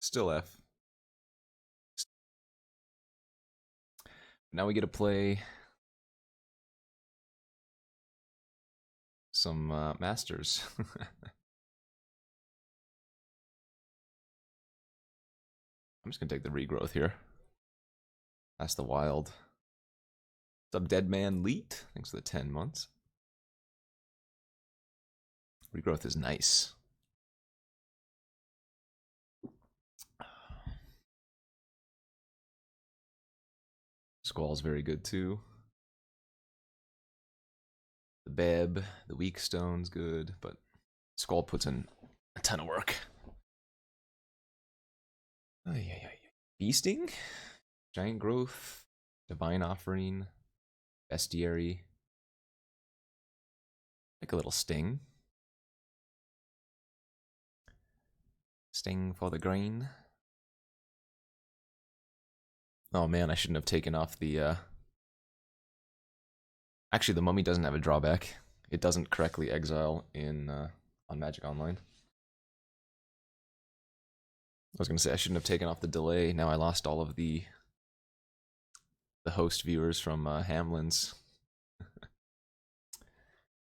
Still F. Now we get to play some Masters. I'm just gonna take the regrowth here. That's the wild. What's up, Dead Man Leet? Thanks for the 10 months. Regrowth is nice. Squall's very good too. The Beb, the Weak Stone's good, but Squall puts in a ton of work. Feasting? Giant Growth, Divine Offering, Bestiary. Like a little Sting. Sting for the grain. Oh man, I shouldn't have taken off the... Actually, the Mummy doesn't have a drawback. It doesn't correctly exile in on Magic Online. I was gonna say I shouldn't have taken off the delay. Now I lost all of the host viewers from Hamlin's.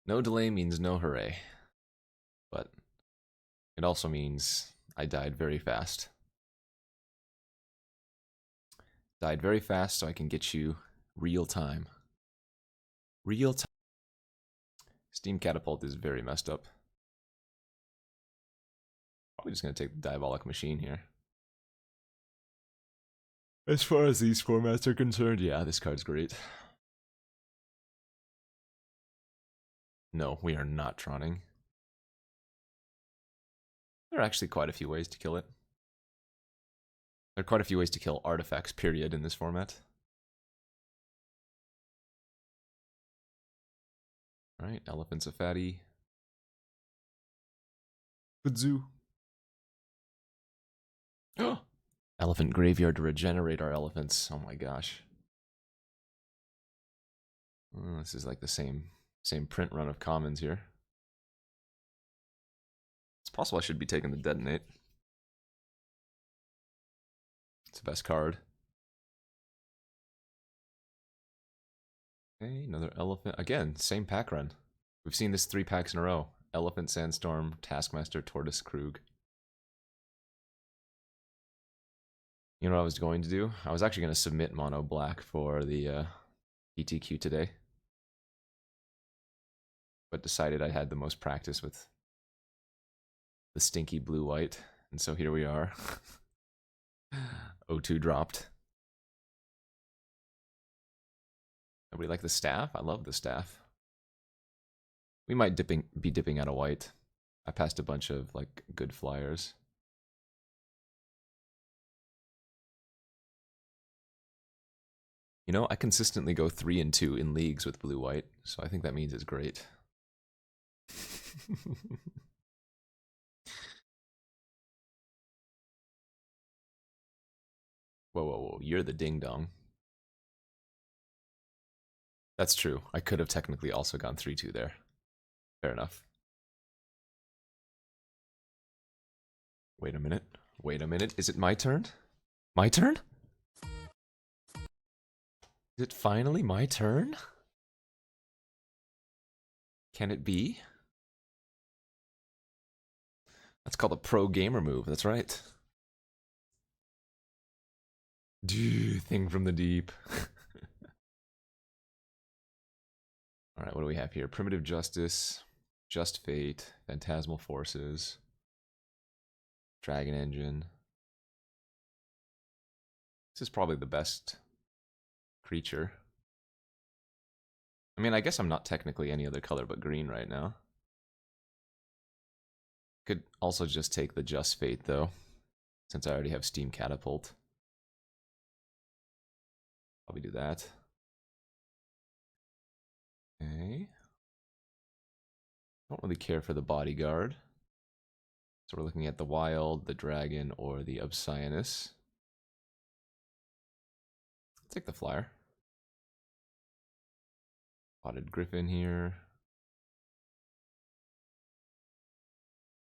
No delay means no hooray. But it also means I died very fast. Died very fast so I can get you real time. Real time. Steam Catapult is very messed up. Probably just going to take the Diabolic Machine here. As far as these formats are concerned, yeah, this card's great. No, we are not Tronning. There are actually quite a few ways to kill it. There are quite a few ways to kill artifacts, period, in this format. Alright, Elephant's a fatty. Kudzu. Elephant Graveyard to regenerate our elephants. Oh my gosh. This is like the same print run of commons here. It's possible I should be taking the Detonate. It's the best card. Okay, another elephant. Again, same pack run. We've seen this 3 packs in a row. Elephant, Sandstorm, Taskmaster, Tortoise, Krug. You know what I was going to do? I was actually going to submit mono black for the PTQ today. But decided I had the most practice with the stinky blue-white. And so here we are. O2 dropped. Nobody like the staff? I love the staff. We might be dipping out of white. I passed a bunch of like good flyers. You know, I consistently go 3 and 2 in leagues with blue-white, so I think that means it's great. Whoa, whoa, whoa, you're the ding-dong. That's true. I could have technically also gone 3-2 there. Fair enough. Wait a minute. Wait a minute. Is it my turn? My turn? Is it finally my turn? Can it be? That's called a pro gamer move. That's right. Dude, thing from the deep. Alright, what do we have here? Primitive Justice, Just Fate, Phantasmal Forces, Dragon Engine. This is probably the best creature. I mean, I guess I'm not technically any other color but green right now. Could also just take the Just Fate, though, since I already have Steam Catapult. Probably do that. Okay. Don't really care for the Bodyguard. So we're looking at the Wild, the Dragon, or the Obsianus. Take the Flyer. Spotted Griffin here.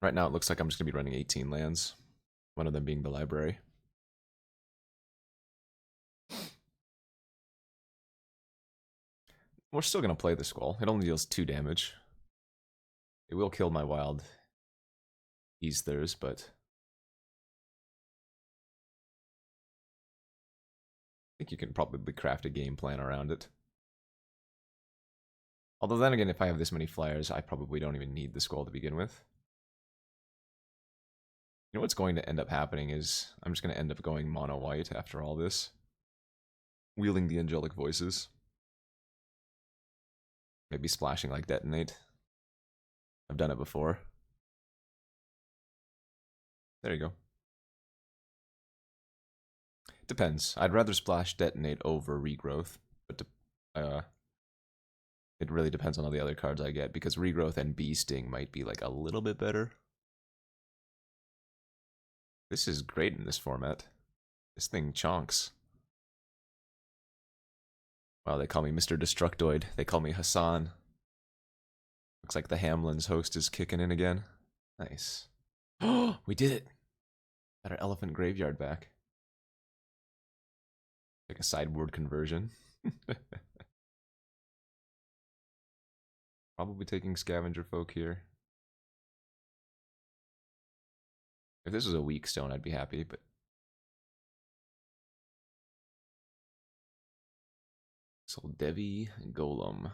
Right now it looks like I'm just going to be running 18 lands. One of them being the library. We're still gonna play the Squall. It only deals 2 damage. It will kill my wild Eathers, but I think you can probably craft a game plan around it. Although then again, if I have this many flyers, I probably don't even need the Squall to begin with. You know what's going to end up happening is I'm just going to end up going mono white after all this. Wielding the angelic voices. Maybe splashing like detonate. I've done it before. There you go. Depends. I'd rather splash detonate over regrowth, but it really depends on all the other cards I get, because regrowth and bee sting might be like a little bit better. This is great in this format. This thing chonks. Wow, they call me Mr. Destructoid. They call me Hassan. Looks like the Hamlin's host is kicking in again. Nice. Oh, we did it! Got our elephant graveyard back. Like a sideboard conversion. Probably taking Scavenger Folk here. If this was a weak stone, I'd be happy, but... Soldevi Golem.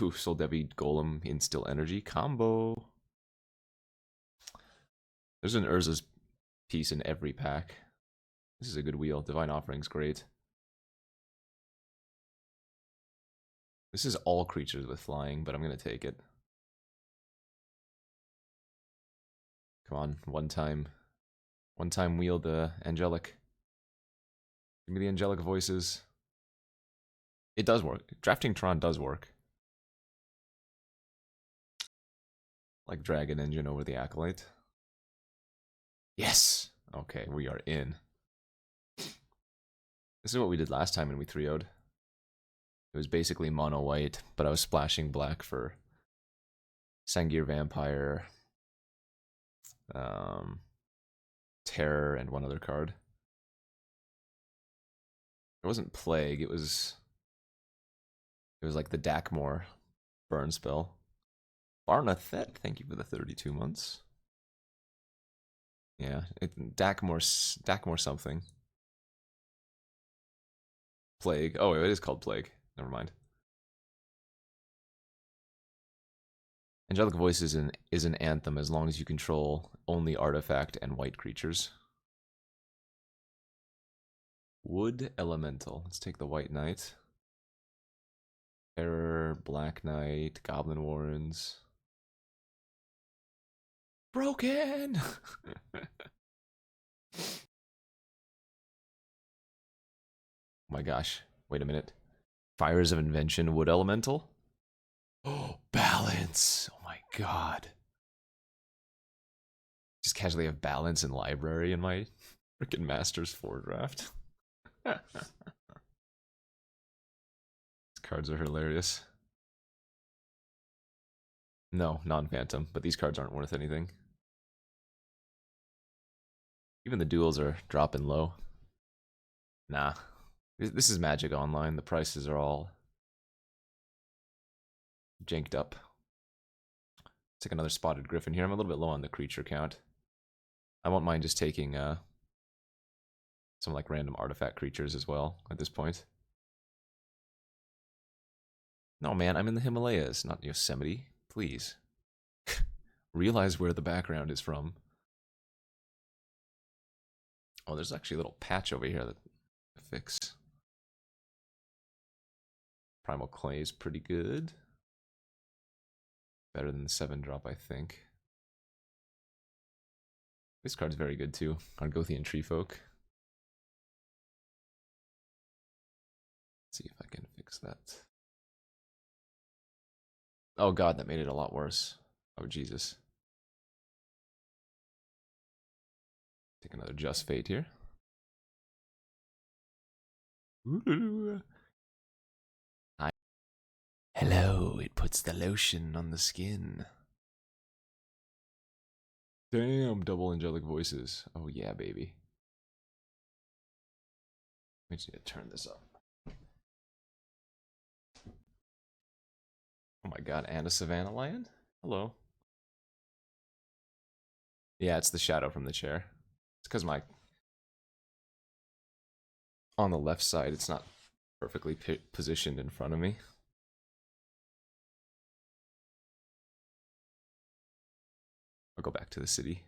Ooh, Soldevi Golem Instill Energy combo. There's an Urza's piece in every pack. This is a good wheel. Divine Offering's great. This is all creatures with flying, but I'm going to take it. Come on, one time wheel the angelic. Give me the angelic voices. It does work. Drafting Tron does work. Like Dragon Engine over the Acolyte. Yes! Okay, we are in. This is what we did last time when we 3-0'd. It was basically mono white, but I was splashing black for Sangir Vampire, Terror, and one other card. It wasn't Plague, it was like the Dakmor burn spell. Barnathet, thank you for the 32 months. Yeah, Dakmor something. Plague. Oh, it is called Plague. Never mind. Angelic Voice is an anthem as long as you control only artifact and white creatures. Wood Elemental. Let's take the White Knight. Terror, Black Knight, Goblin Warrens. Broken! Oh my gosh. Wait a minute. Fires of Invention, Wood Elemental? Oh, balance! Oh my god. Just casually have balance and library in my freaking Masters 4 draft. These cards are hilarious. No, non-phantom, but these cards aren't worth anything. Even the duels are dropping low. Nah. This is Magic Online. The prices are all janked up. Take another Spotted Griffin here. I'm a little bit low on the creature count. I won't mind just taking some like random artifact creatures as well at this point. No, man, I'm in the Himalayas, not Yosemite. Please. Realize where the background is from. Oh, there's actually a little patch over here that I fix. Primal Clay is pretty good. Better than the 7-drop, I think. This card's very good too. Argothian Treefolk. Let's see if I can fix that. Oh god, that made it a lot worse. Oh Jesus. Take another Just Fate here. Hi. Hello, it puts the lotion on the skin. Damn, double angelic voices. Oh yeah, baby. We just need to turn this up. Oh my god, and a Savannah Lion? Hello. Yeah, it's the shadow from the chair. It's because my... On the left side, it's not perfectly positioned in front of me. I'll go back to the city.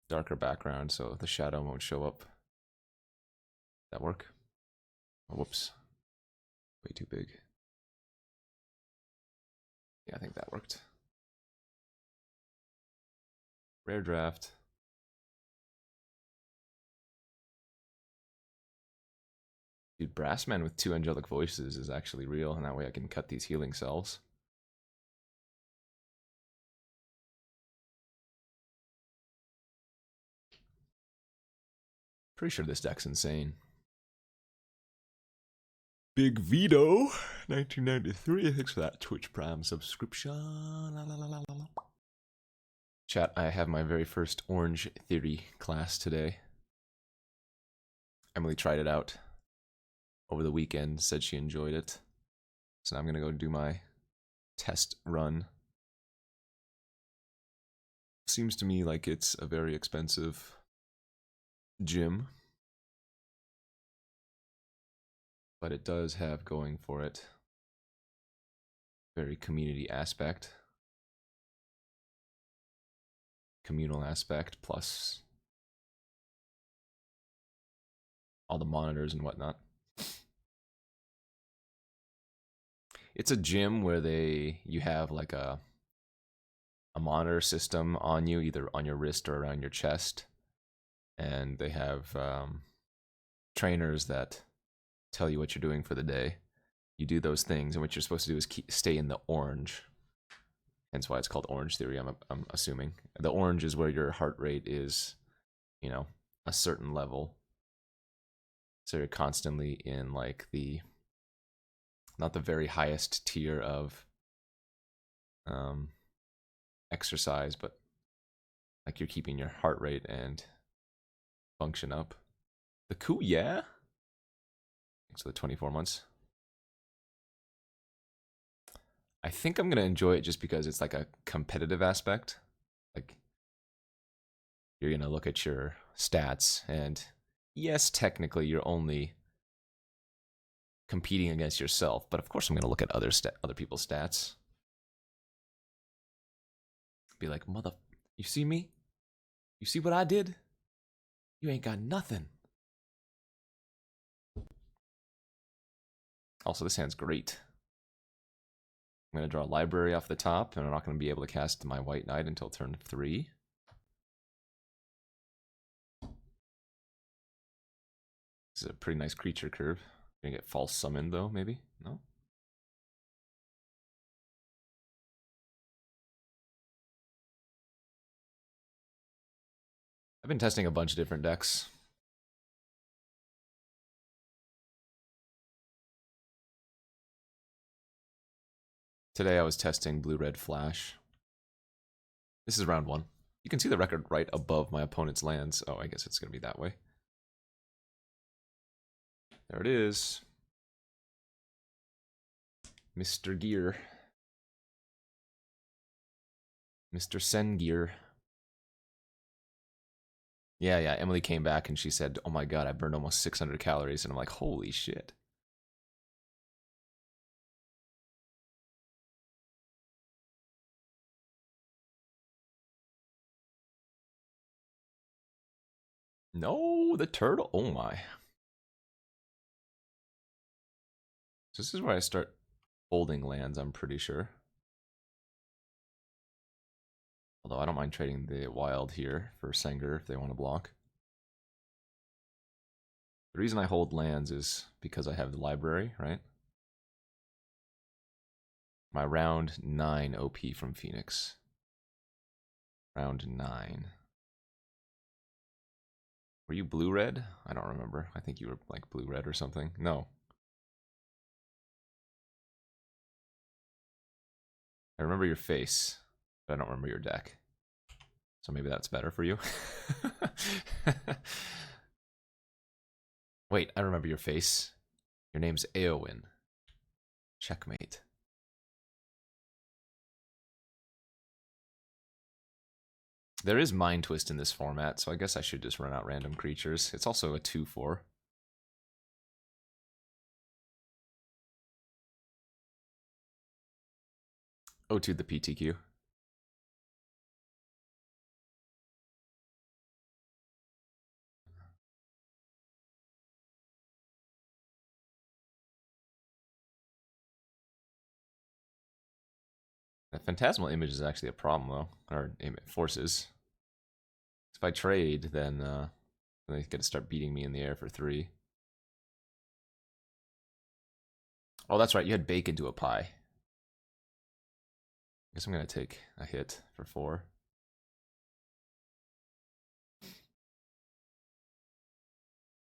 Darker background, so the shadow won't show up. That work? Oh, whoops. Way too big. Yeah, I think that worked. Rare draft. Dude, Brassman with 2 angelic voices is actually real, and that way I can cut these healing cells. Pretty sure this deck's insane. Big Vito, 1993. Thanks for that Twitch Prime subscription. La, la, la, la, la. Chat, I have my very first Orange Theory class today. Emily tried it out over the weekend, said she enjoyed it. So now I'm going to go do my test run. Seems to me like it's a very expensive gym, but it does have going for it very community aspect, communal aspect, plus all the monitors and whatnot. It's a gym where you have like a monitor system on you, either on your wrist or around your chest, and they have trainers that tell you what you're doing for the day. You do those things, and what you're supposed to do is stay in the orange. Hence why it's called Orange Theory, I'm assuming. The orange is where your heart rate is, you know, a certain level. So you're constantly in like the, not the very highest tier of exercise, but like you're keeping your heart rate and function up. The coup, yeah? Thanks for the 24 months. I think I'm going to enjoy it just because it's like a competitive aspect. Like, you're going to look at your stats, and yes, technically you're only competing against yourself, but of course I'm going to look at other people's stats. Be like, mother, you see me? You see what I did? You ain't got nothing. Also, this hand's great. I'm going to draw a library off the top, and I'm not going to be able to cast my White Knight until turn 3. This is a pretty nice creature curve. Gonna get false summoned though, maybe? No? I've been testing a bunch of different decks. Today I was testing Blue-Red Flash. This is round 1. You can see the record right above my opponent's lands. Oh, I guess it's going to be that way. There it is. Mr. Gear. Mr. Sengear. Yeah, Emily came back and she said, oh my god, I burned almost 600 calories. And I'm like, holy shit. No, the turtle. Oh my. So this is where I start holding lands, I'm pretty sure. Although I don't mind trading the wild here for Senger if they want to block. The reason I hold lands is because I have the library, right? My round 9 OP from Phoenix. Round 9. Were you blue-red? I don't remember. I think you were like blue-red or something. No. I remember your face, but I don't remember your deck. So maybe that's better for you. Wait, I remember your face. Your name's Eowyn. Checkmate. There is Mind Twist in this format, so I guess I should just run out random creatures. It's also a 2/4. Oh, to the PTQ. The Phantasmal Image is actually a problem, though. Or forces. If I trade, then they get to start beating me in the air for 3. Oh, that's right. You had bake into a pie. I guess I'm going to take a hit for 4.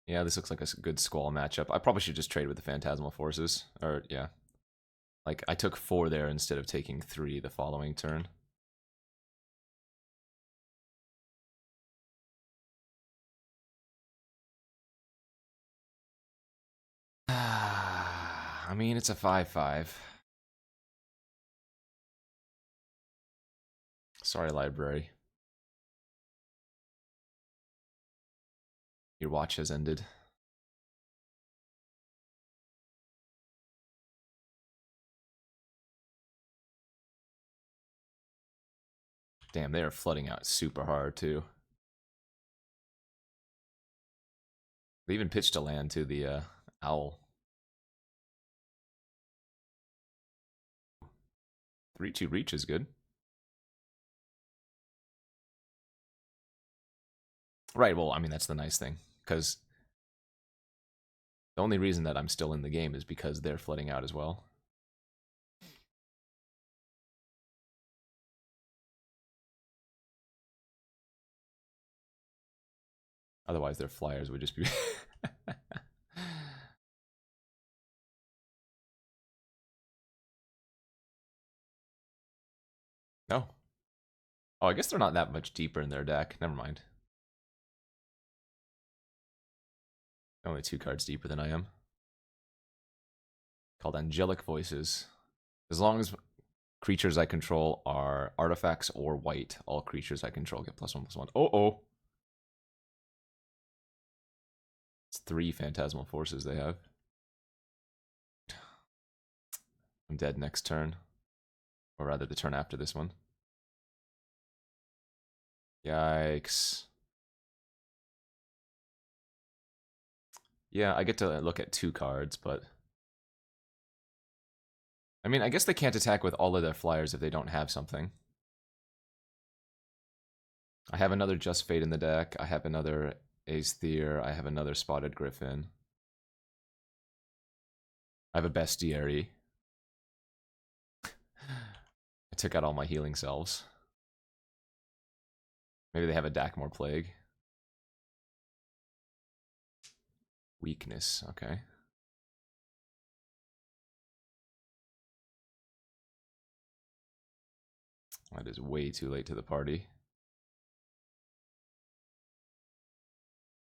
Yeah, this looks like a good Squall matchup. I probably should just trade with the Phantasmal Forces. Or, yeah. Like, I took 4 there instead of taking 3 the following turn. I mean, it's a 5/5. Sorry, library. Your watch has ended. Damn, they are flooding out super hard, too. They even pitched a land to the owl. 3/2 reach is good. Right, well, I mean, that's the nice thing. Because the only reason that I'm still in the game is because they're flooding out as well. Otherwise, their flyers would just be... No. Oh, I guess they're not that much deeper in their deck. Never mind. Only 2 cards deeper than I am. Called Angelic Voices. As long as creatures I control are artifacts or white, all creatures I control get +1/+1. Oh. It's 3 Phantasmal Forces they have. I'm dead next turn. Or rather, the turn after this one. Yikes. Yeah, I get to look at 2 cards, but... I mean, I guess they can't attack with all of their flyers if they don't have something. I have another Just Fate in the deck. I have another Aesthir. I have another Spotted Griffin. I have a Bestiary. I took out all my healing selves. Maybe they have a Dakmor Plague. Weakness, okay. That is way too late to the party.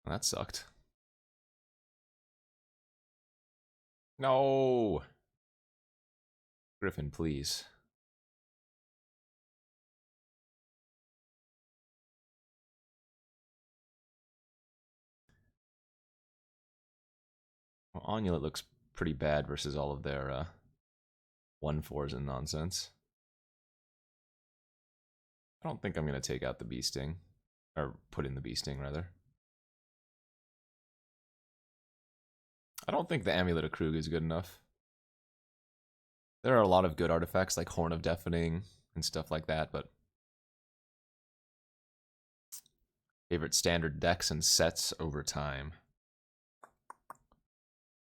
That sucked. No! Griffin, please. Well, Onulet looks pretty bad versus all of their 1/4s and nonsense. I don't think I'm going to take out the Bee Sting. Or put in the Bee Sting, rather. I don't think the Amulet of Krug is good enough. There are a lot of good artifacts like Horn of Deafening and stuff like that, but... Favorite standard decks and sets over time.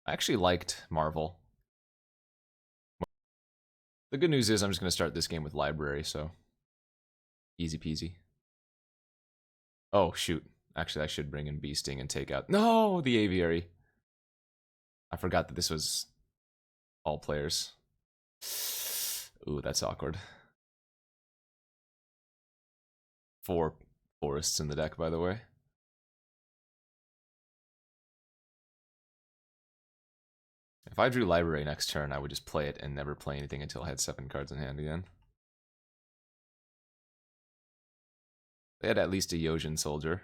I actually liked Marvel. The good news is I'm just going to start this game with Library, so... Easy peasy. Oh, shoot. Actually, I should bring in Bee Sting and take out... No! The Aviary. I forgot that this was all players. Ooh, that's awkward. 4 forests in the deck, by the way. If I drew library next turn, I would just play it and never play anything until I had 7 cards in hand again. They had at least a Yojin soldier.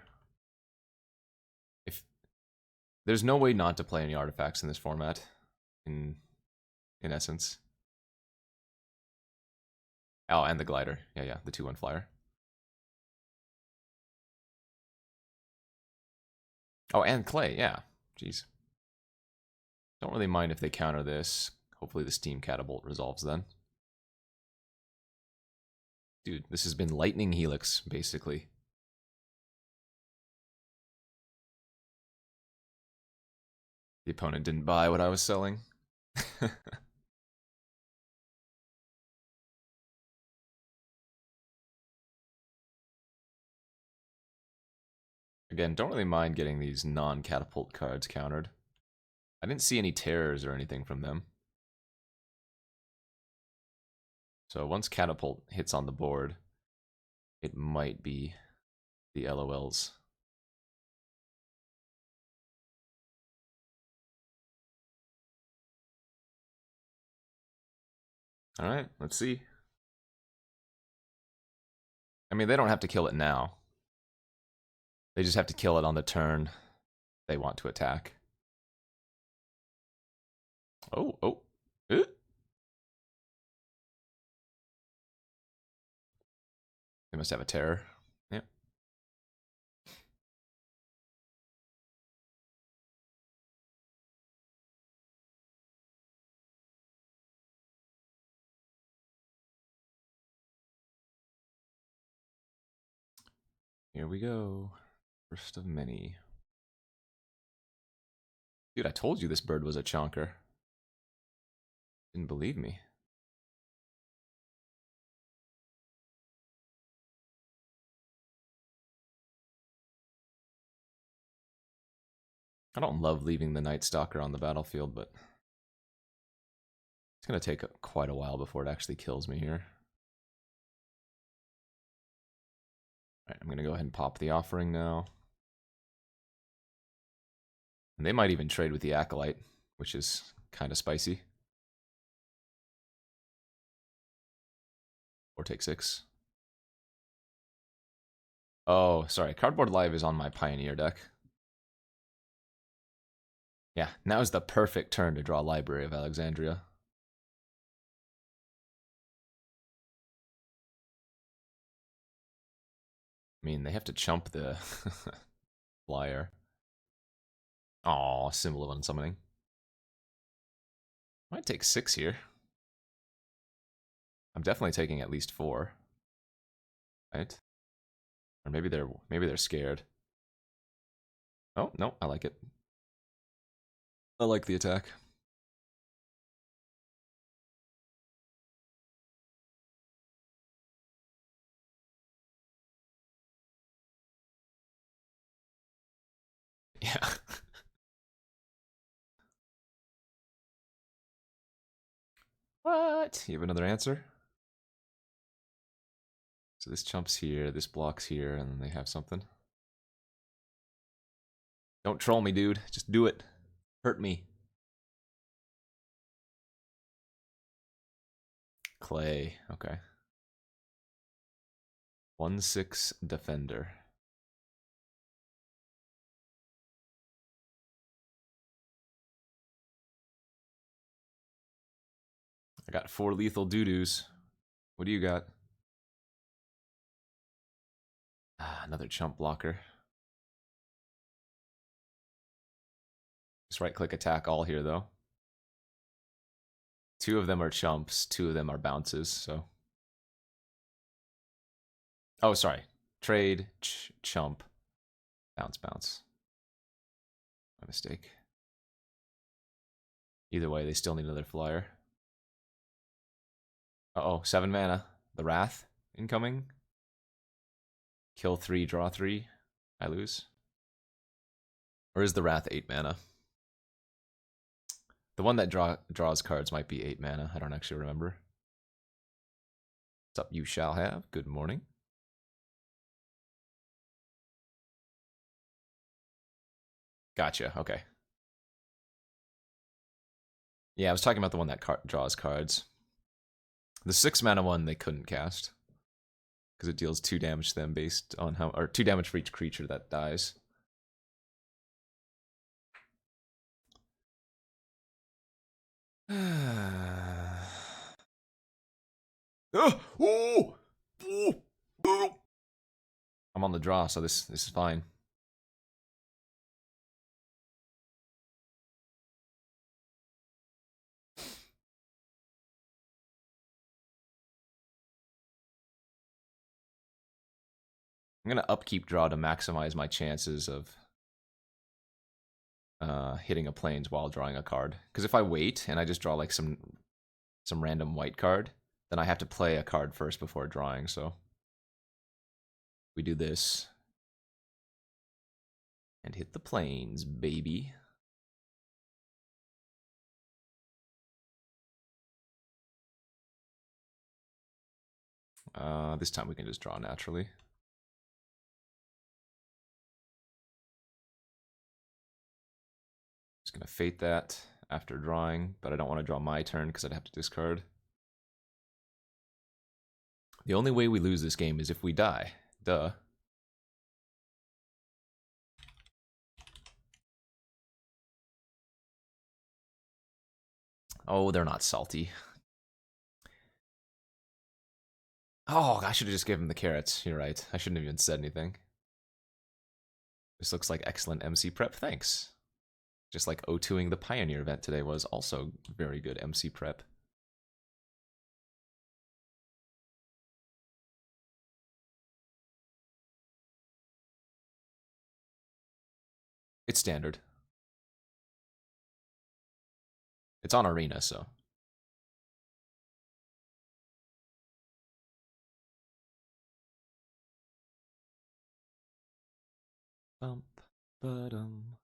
If there's no way not to play any artifacts in this format, in essence. Oh, and the glider. Yeah, the 2/1 flyer. Oh, and clay, yeah. Jeez. Don't really mind if they counter this. Hopefully the Steam Catapult resolves then. Dude, this has been Lightning Helix, basically. The opponent didn't buy what I was selling. Again, don't really mind getting these non-catapult cards countered. I didn't see any terrors or anything from them. So once catapult hits on the board, it might be the LOLs. Alright, let's see. I mean, they don't have to kill it now. They just have to kill it on the turn they want to attack. Oh. They must have a terror. Yep. Here we go. First of many. Dude, I told you this bird was a chonker. Didn't believe me. I don't love leaving the Night Stalker on the battlefield, but it's going to take quite a while before it actually kills me here. Alright, I'm going to go ahead and pop the offering now. And they might even trade with the Acolyte, which is kind of spicy. Or take 6. Oh, sorry. Cardboard Live is on my Pioneer deck. Yeah, now is the perfect turn to draw Library of Alexandria. I mean, they have to chump the flyer. Aw, symbol of unsummoning. Might take 6 here. I'm definitely taking at least 4. Right? Or maybe they're scared. Oh, no, I like it. I like the attack. Yeah. What? You have another answer? So this chumps here, this blocks here, and then they have something. Don't troll me, dude. Just do it. Hurt me. Clay. Okay. 1/6 defender. I got 4 lethal doo-doos. What do you got? Ah, another chump blocker. Just right-click attack all here, though. 2 of them are chumps, 2 of them are bounces, so... Oh, sorry. Trade, chump, bounce. My mistake. Either way, they still need another flyer. Uh-oh, 7 mana. The Wrath incoming. Kill 3, draw 3. I lose. Or is the Wrath 8 mana? The one that draws cards might be 8 mana. I don't actually remember. What's up, you shall have? Good morning. Gotcha. Okay. Yeah, I was talking about the one that draws cards. The 6 mana one they couldn't cast because it deals 2 damage to them based on how, or 2 damage for each creature that dies. I'm on the draw, so this is fine. I'm gonna upkeep draw to maximize my chances of hitting a plains while drawing a card. Because if I wait and I just draw like some random white card, then I have to play a card first before drawing. So we do this and hit the plains, baby. This time we can just draw naturally. Just gonna fate that after drawing, but I don't want to draw my turn because I'd have to discard. The only way we lose this game is if we die. Duh. Oh, they're not salty. Oh, I should have just given him the carrots. You're right. I shouldn't have even said anything. This looks like excellent MC prep. Thanks. Just like O2ing the Pioneer event today was also very good MC prep. It's standard. It's on Arena, so. Bump, ba-dum.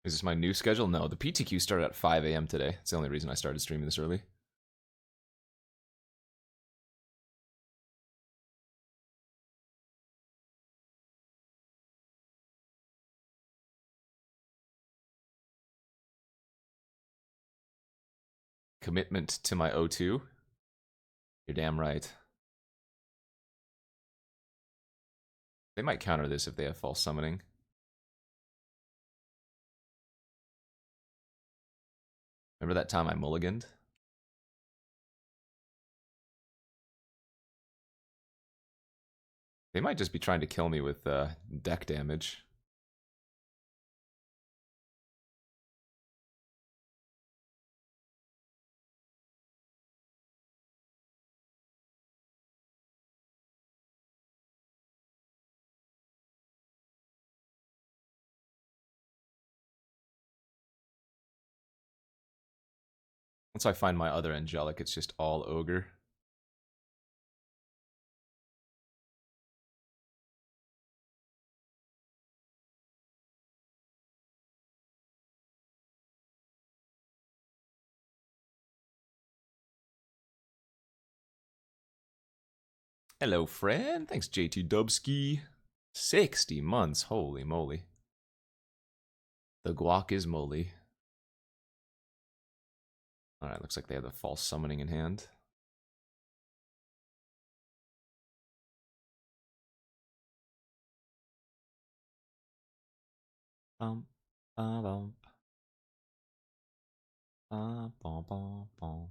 Is this my new schedule? No, the PTQ started at 5 a.m. today. It's the only reason I started streaming this early. Commitment to my O2. You're damn right. They might counter this if they have false summoning. Remember that time I mulliganed? They might just be trying to kill me with deck damage. Once I find my other angelic, it's just all ogre. Hello, friend. Thanks, JT Dubski. 60 months. Holy moly. The guac is moly. Alright, looks like they have the false summoning in hand. Bump, bump. Bum, bum, bum.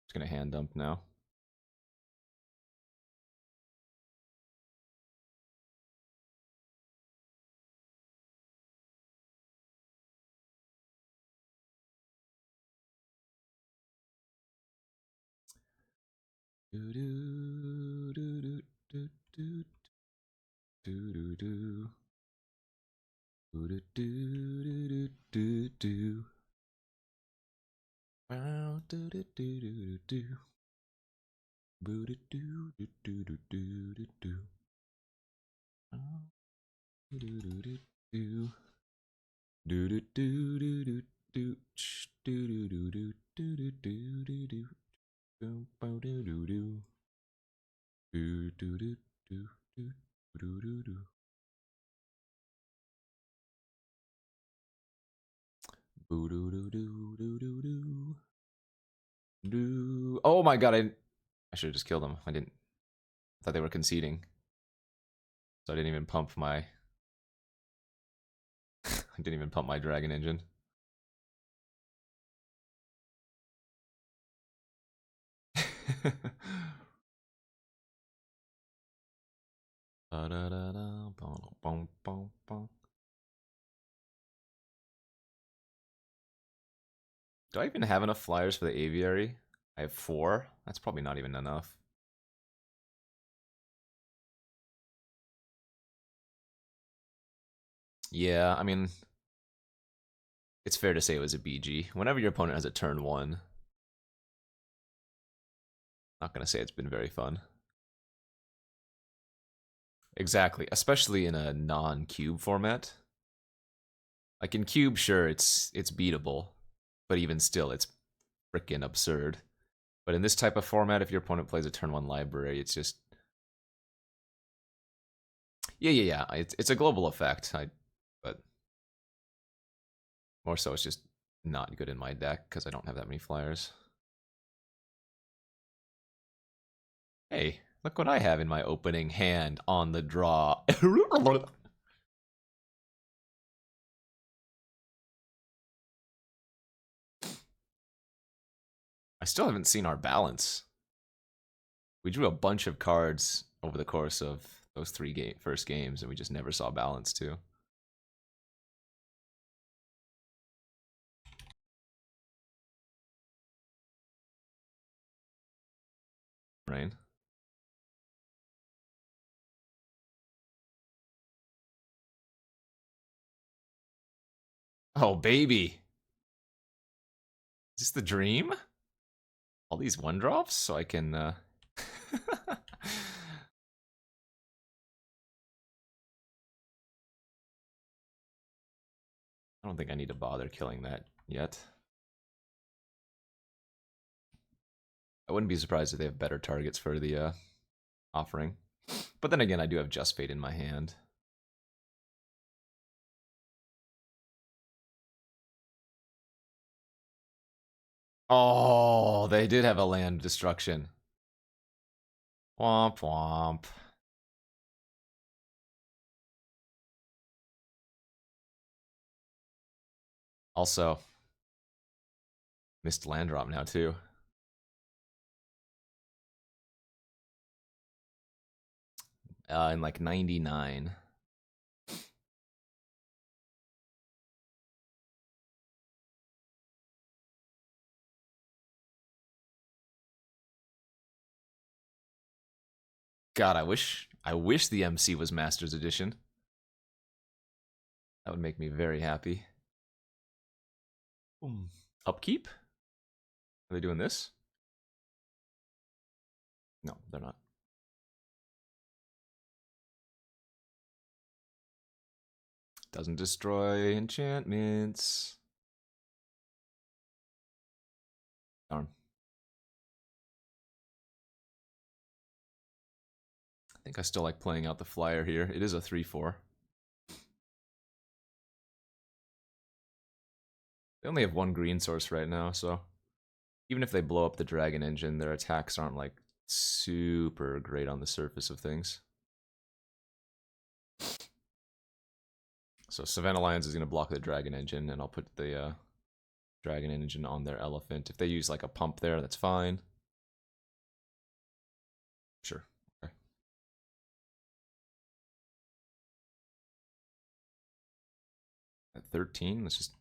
Just gonna hand dump now. Do do do do do do do do do do do do do. Wow, do do do do do. Boo do do do do do do do. Do do do do. Do do do do do do do do do. do do do do do. Do do do do do. Do do do do do do do do. Boo do do do do do do. Do. Oh my god! I should have just killed them. I didn't. I thought they were conceding, so I didn't even pump my. I didn't even pump my dragon engine. Do I even have enough flyers for the aviary? I have 4. That's probably not even enough. Yeah, I mean, it's fair to say it was a BG. Whenever your opponent has a turn 1, not gonna say it's been very fun. Exactly, especially in a non-cube format. Like in cube, sure, it's beatable, but even still, it's freaking absurd. But in this type of format, if your opponent plays a turn 1 library, it's just yeah. It's a global effect. But more so, it's just not good in my deck because I don't have that many flyers. Hey, look what I have in my opening hand on the draw. I still haven't seen our balance. We drew a bunch of cards over the course of those 3 first games, and we just never saw balance too. Right? Oh, baby. Is this the dream? All these 1-drops so I can... I don't think I need to bother killing that yet. I wouldn't be surprised if they have better targets for the offering. But then again, I do have Just Fate in my hand. Oh, they did have a land destruction. Womp womp. Also, missed land drop now too. In like 99. God, I wish the MC was Masters Edition. That would make me very happy. Upkeep? Are they doing this? No, they're not. Doesn't destroy enchantments. Darn. I think I still like playing out the flyer here. It is a 3/4. They only have 1 green source right now, so even if they blow up the dragon engine, their attacks aren't like super great on the surface of things. So Savannah Lions is going to block the dragon engine, and I'll put the dragon engine on their elephant. If they use like a pump there, that's fine. Sure. Okay. At 13, let's just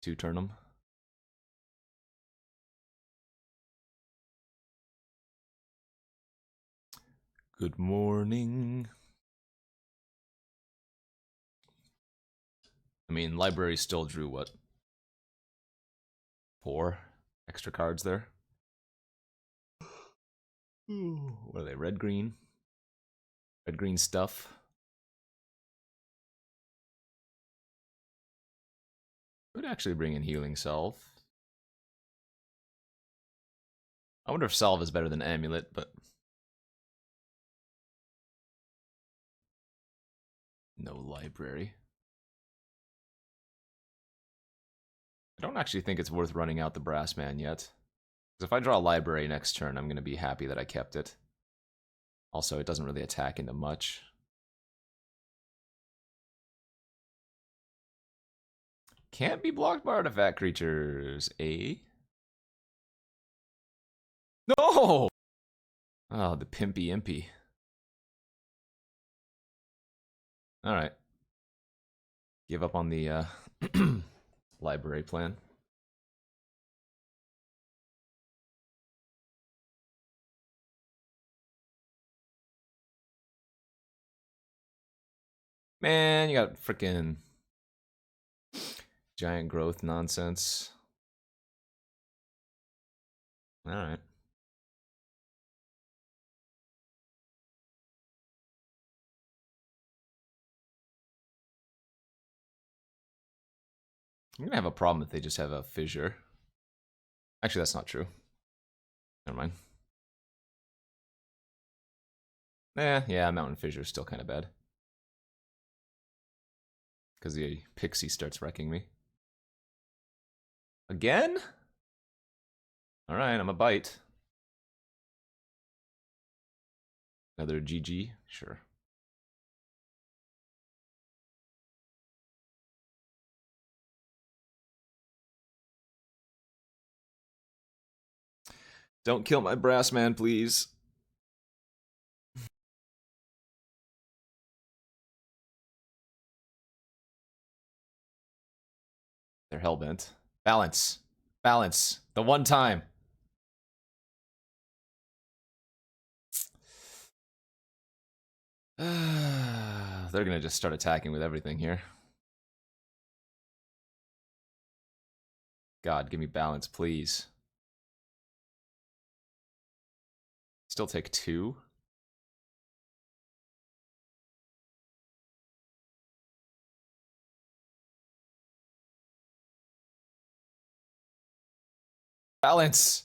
2-turn them. Good morning. I mean, library still drew what? 4 extra cards there. What are they? Red green? Red green stuff. Could actually bring in Healing Self. I wonder if Salve is better than Amulet, but no library. I don't actually think it's worth running out the Brass Man yet. Because if I draw a library next turn, I'm going to be happy that I kept it. Also, it doesn't really attack into much. Can't be blocked by artifact creatures, eh? No! Oh, the pimpy impy. Alright. Give up on the library plan. Man, you got freaking giant growth nonsense. Alright. I'm gonna have a problem if they just have a fissure. Actually, that's not true. Never mind. Yeah, Mountain Fissure is still kind of bad. Because the Pixie starts wrecking me. Again? Alright, I'm a bite. Another GG? Sure. Don't kill my Brass Man, please. They're hellbent. Balance. Balance. The one time. They're gonna just start attacking with everything here. God, give me balance, please. Still take 2. Balance!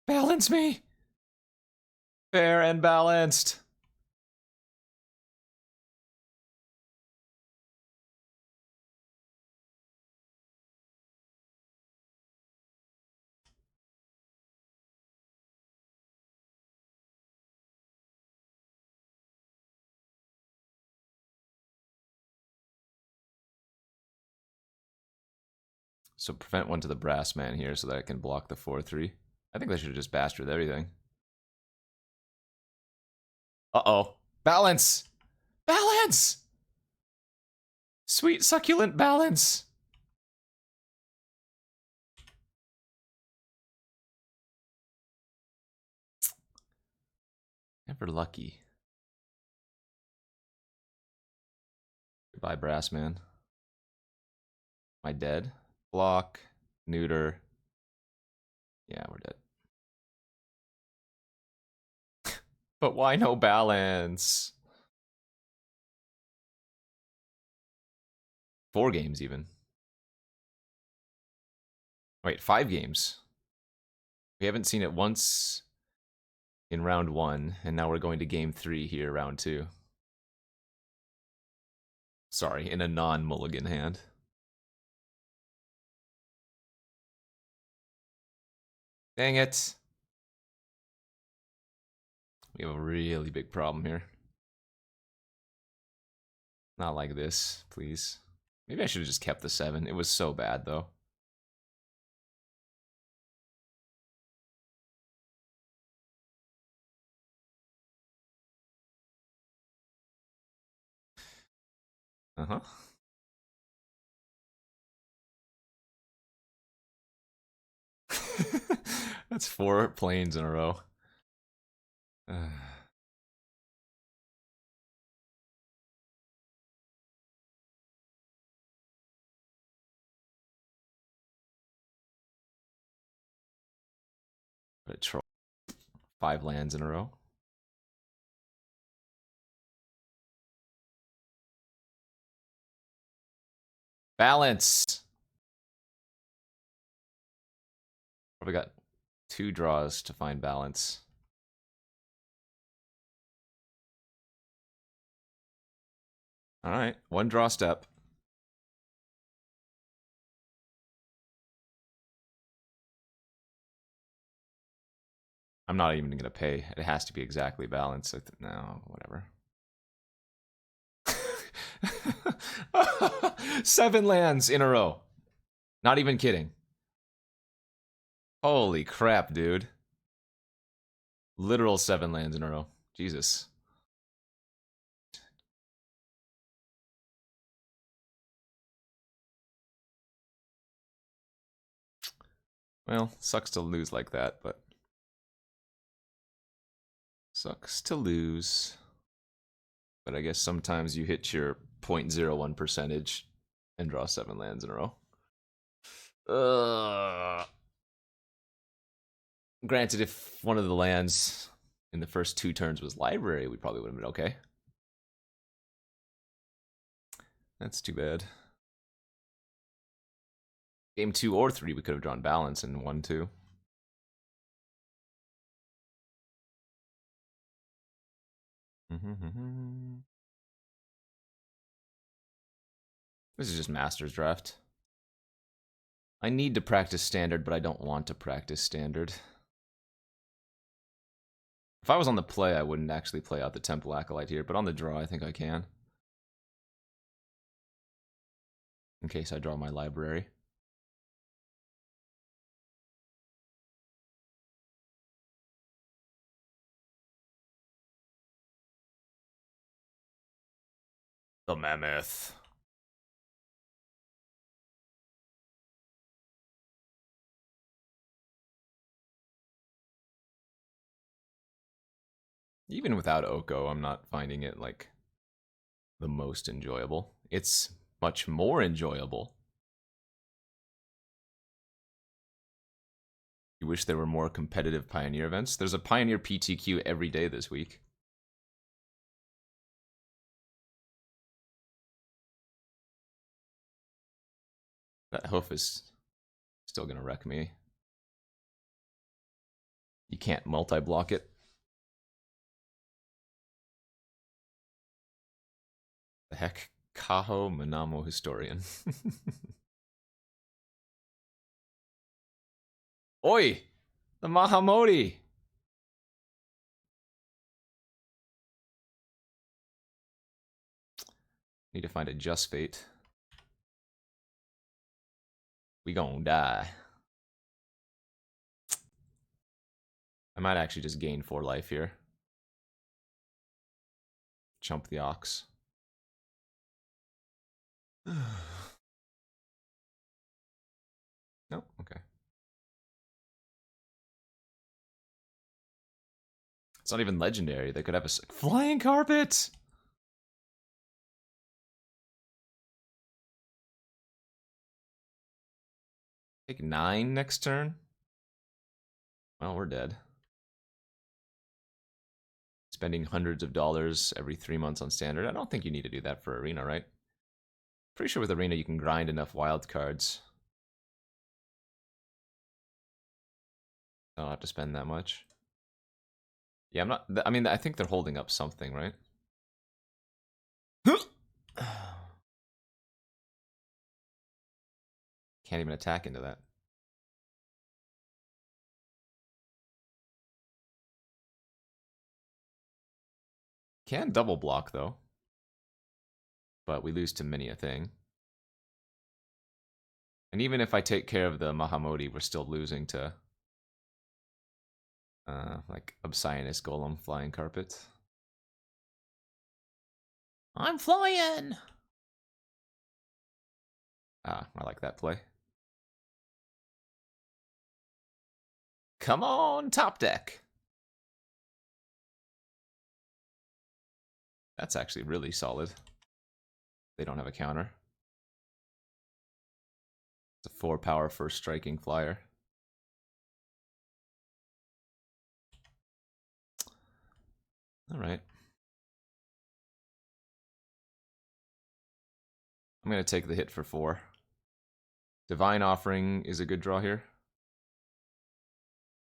Balance me! Fair and balanced. So prevent one to the Brass Man here so that I can block the 4-3. I think they should have just bastarded everything. Uh-oh. Balance! Balance! Sweet succulent balance! Never lucky. Goodbye, Brass Man. Am I dead? Block. Neuter. Yeah, we're dead. But why no balance? 4 games, even. Wait, 5 games. We haven't seen it once in round 1, and now we're going to game 3 here, round 2. Sorry, in a non-mulligan hand. Dang it. We have a really big problem here. Not like this, please. Maybe I should have just kept the 7. It was so bad, though. Uh-huh. That's 4 planes in a row. What a troll. 5 lands in a row. Balance! Probably got 2 draws to find balance. All right, 1 draw step. I'm not even going to pay. It has to be exactly balanced. No, whatever. 7 lands in a row. Not even kidding. Holy crap, dude. Literal 7 lands in a row. Jesus. Well, sucks to lose like that, but... Sucks to lose. But I guess sometimes you hit your 0.01 percentage and draw 7 lands in a row. Granted, if one of the lands in the first 2 turns was library, we probably would have been okay. That's too bad. Game 2 or 3, we could have drawn balance and won 2. This is just Master's Draft. I need to practice Standard, but I don't want to practice Standard. If I was on the play, I wouldn't actually play out the Temple Acolyte here, but on the draw, I think I can. In case I draw my library. The Mammoth. Even without Oko, I'm not finding it, like, the most enjoyable. It's much more enjoyable. You wish there were more competitive Pioneer events? There's a Pioneer PTQ every day this week. That hoof is still gonna wreck me. You can't multi-block it. The heck? Kaho Manamo Historian. Oi! The Mahamodi! Need to find a Just Fate. We gon' die. I might actually just gain 4 life here. Chump the Ox. Nope, okay. It's not even legendary. They could have a flying carpet! Take 9 next turn? Well, we're dead. Spending hundreds of dollars every 3 months on Standard. I don't think you need to do that for Arena, right? Pretty sure with Arena you can grind enough wild cards. I don't have to spend that much. Yeah, I'm not... I mean, I think they're holding up something, right? Can't even attack into that. Can double block, though. But we lose to many a thing. And even if I take care of the Mahamodi, we're still losing to... like, Obsianus Golem Flying Carpet. I'm flying! Ah, I like that play. Come on, top deck! That's actually really solid. They don't have a counter. It's a 4-power first striking flyer. Alright. I'm going to take the hit for 4. Divine Offering is a good draw here.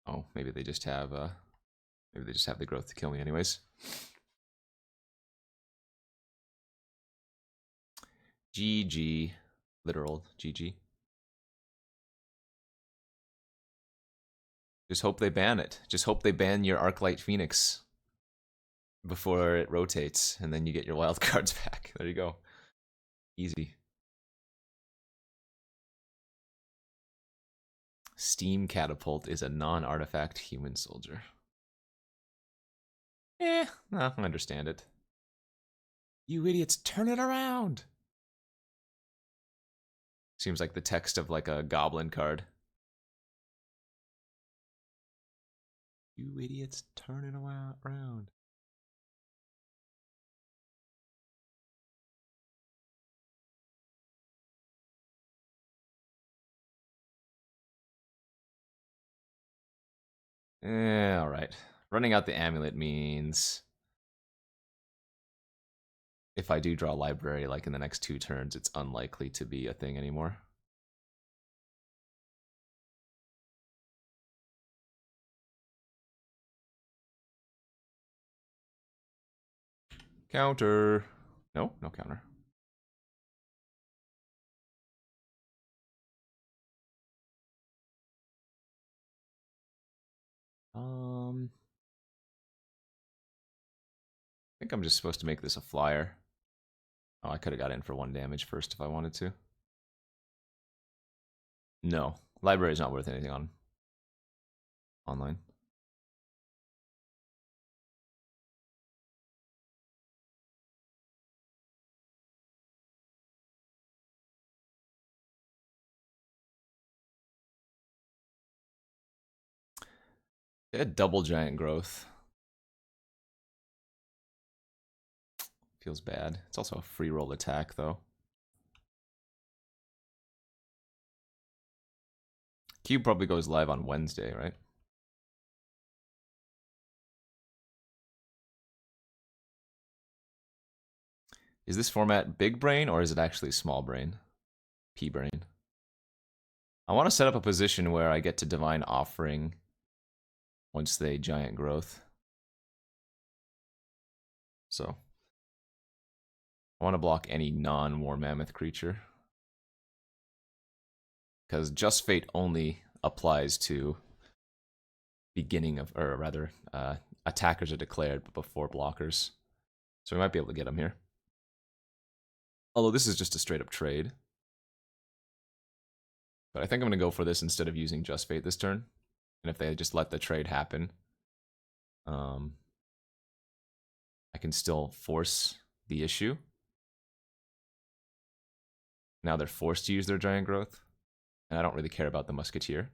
Oh, maybe they just have the growth to kill me anyways. GG. Literal GG. Just hope they ban it. Just hope they ban your Arclight Phoenix before it rotates, and then you get your wild cards back. There you go. Easy. Steam Catapult is a non-artifact human soldier. No, I understand it. You idiots, turn it around! Seems like the text of like a goblin card. You idiots, turn it around. Alright. Running out the amulet means if I do draw a library like in the next 2 turns, it's unlikely to be a thing anymore. Counter. No counter. I think I'm just supposed to make this a flyer. Oh, I could have got in for 1 damage first if I wanted to. No, library's not worth anything on online. They had double giant growth. Feels bad. It's also a free roll attack, though. Cube probably goes live on Wednesday, right? Is this format big brain or is it actually small brain? P brain. I want to set up a position where I get to Divine Offering once they giant growth. So I want to block any non-War Mammoth creature. Because Just Fate only applies to beginning of, or rather, attackers are declared but before blockers. So we might be able to get them here. Although this is just a straight up trade. But I think I'm going to go for this instead of using Just Fate this turn. And if they just let the trade happen, I can still force the issue. Now they're forced to use their giant growth. And I don't really care about the Musketeer.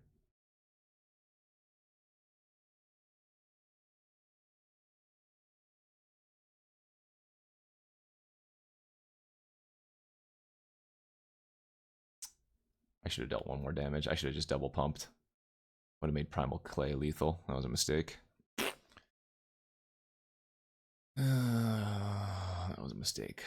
I should have dealt 1 more damage. I should have just double pumped. Would have made Primal Clay lethal. That was a mistake. That was a mistake.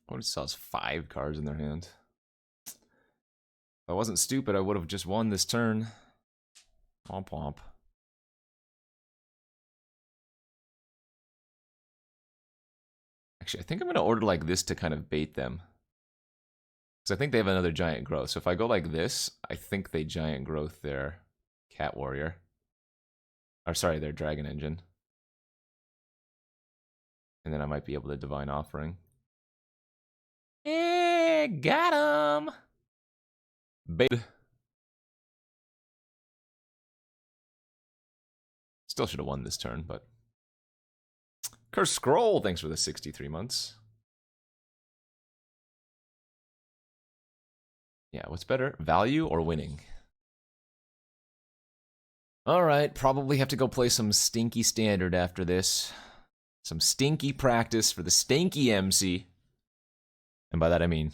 What still has 5 cards in their hand? If I wasn't stupid, I would have just won this turn. Womp womp. Actually, I think I'm going to order like this to kind of bait them. Because I think they have another giant growth. So if I go like this, I think they giant growth their Cat Warrior. Or sorry, their Dragon Engine. And then I might be able to Divine Offering. Got him! Bait. Still should have won this turn, but... Curse Scroll, thanks for the 63 months. Yeah, what's better? Value or winning? Alright, probably have to go play some stinky standard after this. Some stinky practice for the stinky MC. And by that I mean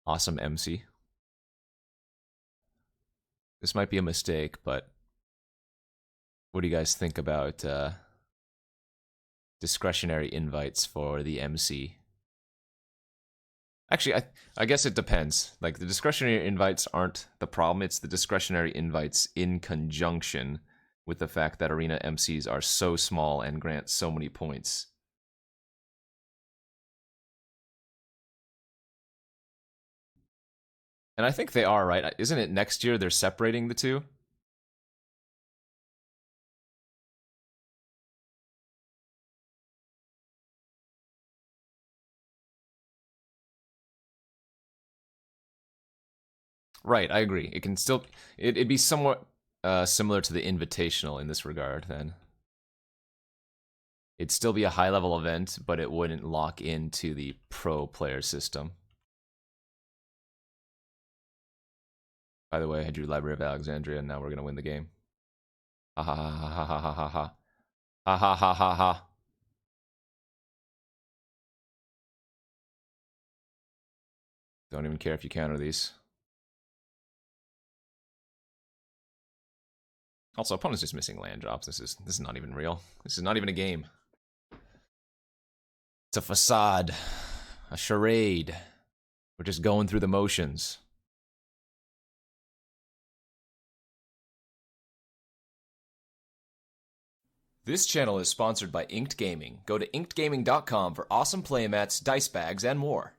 Awesome MC. This might be a mistake, but what do you guys think about discretionary invites for the MC? Actually, I guess it depends. Like, the discretionary invites aren't the problem. It's the discretionary invites in conjunction with the fact that arena MCs are so small and grant so many points. And I think they are, right? Isn't it next year they're separating the two? Right, I agree. It can still... It'd be somewhat similar to the Invitational in this regard, then. It'd still be a high-level event, but it wouldn't lock into the pro player system. By the way, I drew Library of Alexandria, and now we're going to win the game. Ha ha ha ha ha ha ha ha. Ha ha ha ha ha. Don't even care if you counter these. Also, opponent's just missing land drops. This is not even real. This is not even a game. It's a facade. A charade. We're just going through the motions. This channel is sponsored by Inked Gaming. Go to inkedgaming.com for awesome playmats, dice bags, and more.